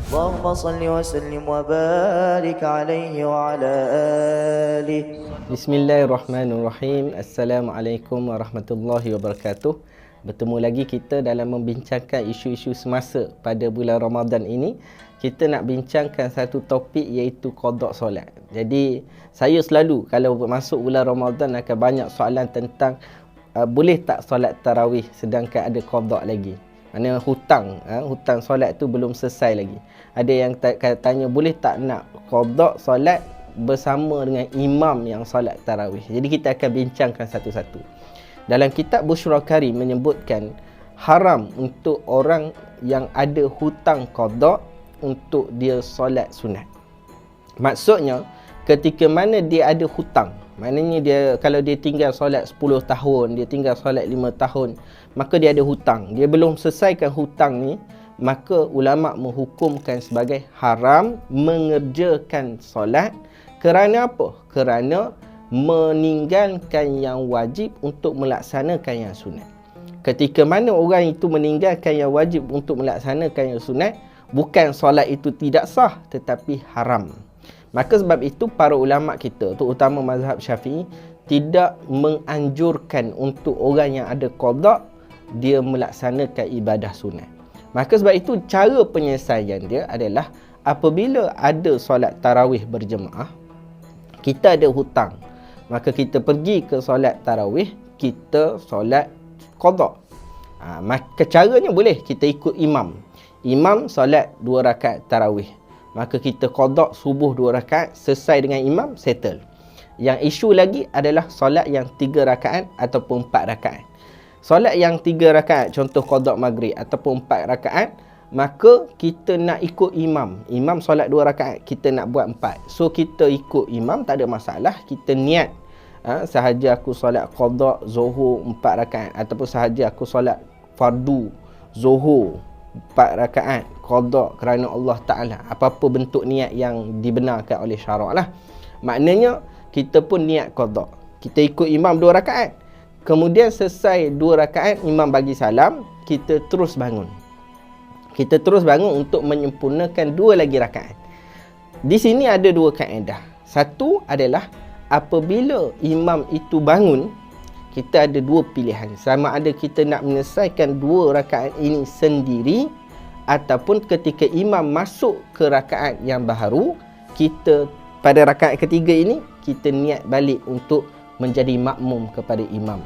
اللهم صل وسلم وبارك عليه وعلى آله. Bismillahirrahmanirrahim. Assalamualaikum warahmatullahi wabarakatuh. Bertemu lagi kita dalam membincangkan isu-isu semasa pada bulan Ramadan ini. Kita nak bincangkan satu topik iaitu qada solat. Jadi saya selalu kalau masuk bulan Ramadan akan banyak soalan tentang boleh tak solat tarawih sedangkan ada qada lagi. Maknanya hutang solat tu belum selesai lagi. Ada yang tanya boleh tak nak qada solat bersama dengan imam yang solat tarawih. Jadi kita akan bincangkan satu-satu. Dalam kitab Bushra Karim menyebutkan haram untuk orang yang ada hutang qada untuk dia solat sunat. Maksudnya ketika mana dia ada hutang, maknanya dia kalau dia tinggal solat 10 tahun, dia tinggal solat 5 tahun, maka dia ada hutang. Dia belum selesaikan hutang ni, maka ulama menghukumkan sebagai haram mengerjakan solat. Kerana apa? Kerana meninggalkan yang wajib untuk melaksanakan yang sunat. Ketika mana orang itu meninggalkan yang wajib untuk melaksanakan yang sunat, bukan solat itu tidak sah, tetapi haram. Maka sebab itu para ulama kita, terutama mazhab Syafi'i, tidak menganjurkan untuk orang yang ada qada dia melaksanakan ibadah sunat. Maka sebab itu cara penyelesaian dia adalah apabila ada solat tarawih berjemaah, kita ada hutang, maka kita pergi ke solat tarawih, kita solat qada. Maka caranya boleh kita ikut imam. Imam solat 2 rakaat tarawih, maka kita qada subuh 2 rakaat, selesai dengan imam, settle. Yang isu lagi adalah solat yang 3 rakaat ataupun 4 rakaat. Solat yang 3 rakaat, contoh qada maghrib ataupun 4 rakaat, maka kita nak ikut imam. Imam solat 2 rakaat, kita nak buat 4. So kita ikut imam, tak ada masalah. Kita niat sahaja aku solat qada zuhur 4 rakaat, ataupun sahaja aku solat fardu zuhur 4 rakaat qada kerana Allah Ta'ala. Apa-apa bentuk niat yang dibenarkan oleh syarak lah. Maknanya kita pun niat qada, kita ikut imam 2 rakaat, kemudian selesai 2 rakaat, imam bagi salam, kita terus bangun. Kita terus bangun untuk menyempurnakan 2 lagi rakaat. Di sini ada 2 kaedah. Satu adalah apabila imam itu bangun, kita ada 2 pilihan. Sama ada kita nak menyelesaikan 2 rakaat ini sendiri, ataupun ketika imam masuk ke rakaat yang baru, kita pada rakaat ketiga ini, kita niat balik untuk menjadi makmum kepada imam.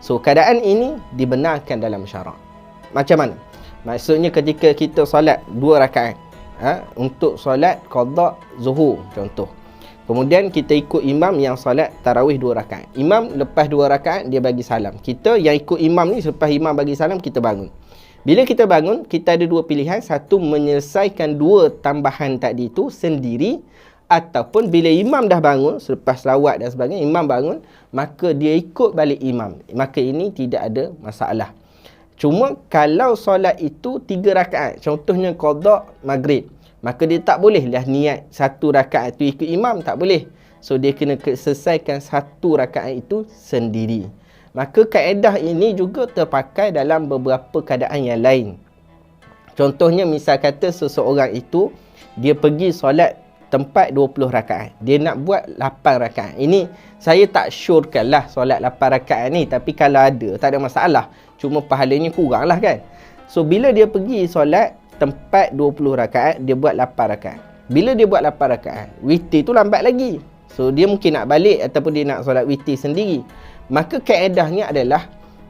So keadaan ini dibenarkan dalam syarak. Macam mana? Maksudnya ketika kita solat 2 rakaat untuk solat qada zuhur contoh, kemudian kita ikut imam yang solat tarawih 2 rakaat. Imam lepas 2 rakaat dia bagi salam. Kita yang ikut imam ni, selepas imam bagi salam kita bangun. Bila kita bangun, kita ada 2 pilihan. Satu, menyelesaikan 2 tambahan tadi itu sendiri, ataupun bila imam dah bangun, selepas selawat dan sebagainya, imam bangun, maka dia ikut balik imam. Maka ini tidak ada masalah. Cuma kalau solat itu 3 rakaat, contohnya qada maghrib, maka dia tak boleh lah niat 1 rakaat itu ikut imam, tak boleh. So dia kena selesaikan 1 rakaat itu sendiri. Maka kaedah ini juga terpakai dalam beberapa keadaan yang lain. Contohnya misal kata seseorang itu dia pergi solat tempat 20 rakaat, dia nak buat 8 rakaat. Ini saya tak syorkan lah solat 8 rakaat ni, tapi kalau ada tak ada masalah. Cuma pahalanya kurang lah kan. So bila dia pergi solat tempat 20 rakaat, dia buat 8 rakaat. Bila dia buat 8 rakaat, witir tu lambat lagi. So dia mungkin nak balik ataupun dia nak solat witir sendiri. Maka kaedahnya adalah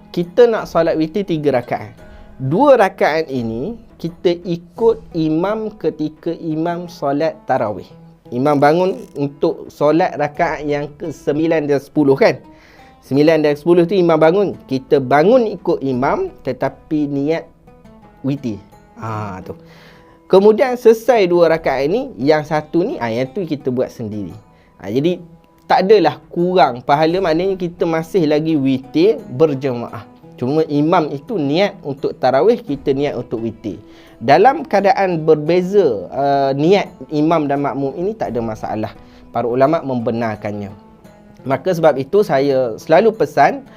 kita nak solat witir 3 rakaat. 2 rakaat ini kita ikut imam ketika imam solat tarawih. Imam bangun untuk solat rakaat yang ke-9 dan 10 kan. 9 dan 10 tu imam bangun. Kita bangun ikut imam tetapi niat witir. Tu. Kemudian selesai 2 rakaat ini, yang satu ni, yang tu kita buat sendiri. Jadi tak adalah kurang pahala, maknanya kita masih lagi witir berjemaah. Cuma imam itu niat untuk tarawih, kita niat untuk witir. Dalam keadaan berbeza niat imam dan makmum ini tak ada masalah. Para ulama membenarkannya. Maka sebab itu saya selalu pesan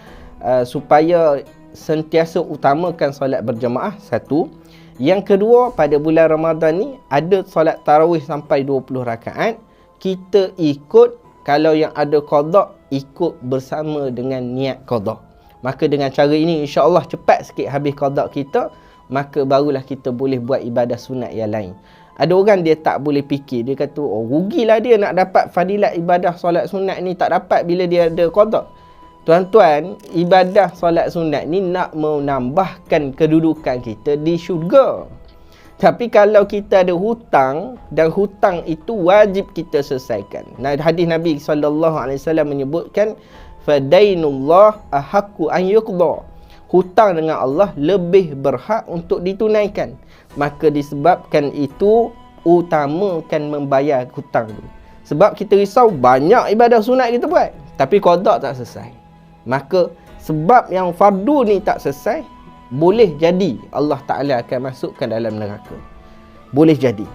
supaya sentiasa utamakan solat berjemaah, satu. Yang kedua, pada bulan Ramadan ni ada solat tarawih sampai 20 rakaat. Kita ikut, kalau yang ada qada, ikut bersama dengan niat qada. Maka dengan cara ini insya-Allah cepat sikit habis qada kita, maka barulah kita boleh buat ibadah sunat yang lain. Ada orang dia tak boleh fikir, dia kata, oh rugilah dia nak dapat fadilat ibadah solat sunat ni, tak dapat bila dia ada qada. Tuan-tuan, ibadah solat sunat ni nak menambahkan kedudukan kita di syurga. Tapi kalau kita ada hutang, dan hutang itu wajib kita selesaikan. Nah, hadis Nabi SAW menyebutkan, fadainullah ahaqqu an yuqda. Hutang dengan Allah lebih berhak untuk ditunaikan. Maka disebabkan itu, utamakan membayar hutang dulu. Sebab kita risau banyak ibadah sunat kita buat, tapi qada tak selesai. Maka sebab yang fardu ni tak selesai, boleh jadi Allah Ta'ala akan masukkan dalam neraka. Boleh jadi.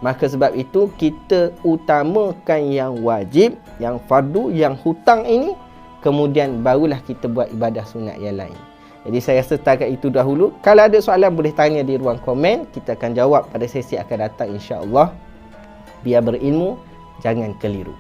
Maka sebab itu kita utamakan yang wajib, yang fardu, yang hutang ini, kemudian barulah kita buat ibadah sunat yang lain. Jadi saya rasa setakat itu dahulu. Kalau ada soalan boleh tanya di ruang komen. Kita akan jawab pada sesi akan datang insya-Allah. Biar berilmu, jangan keliru.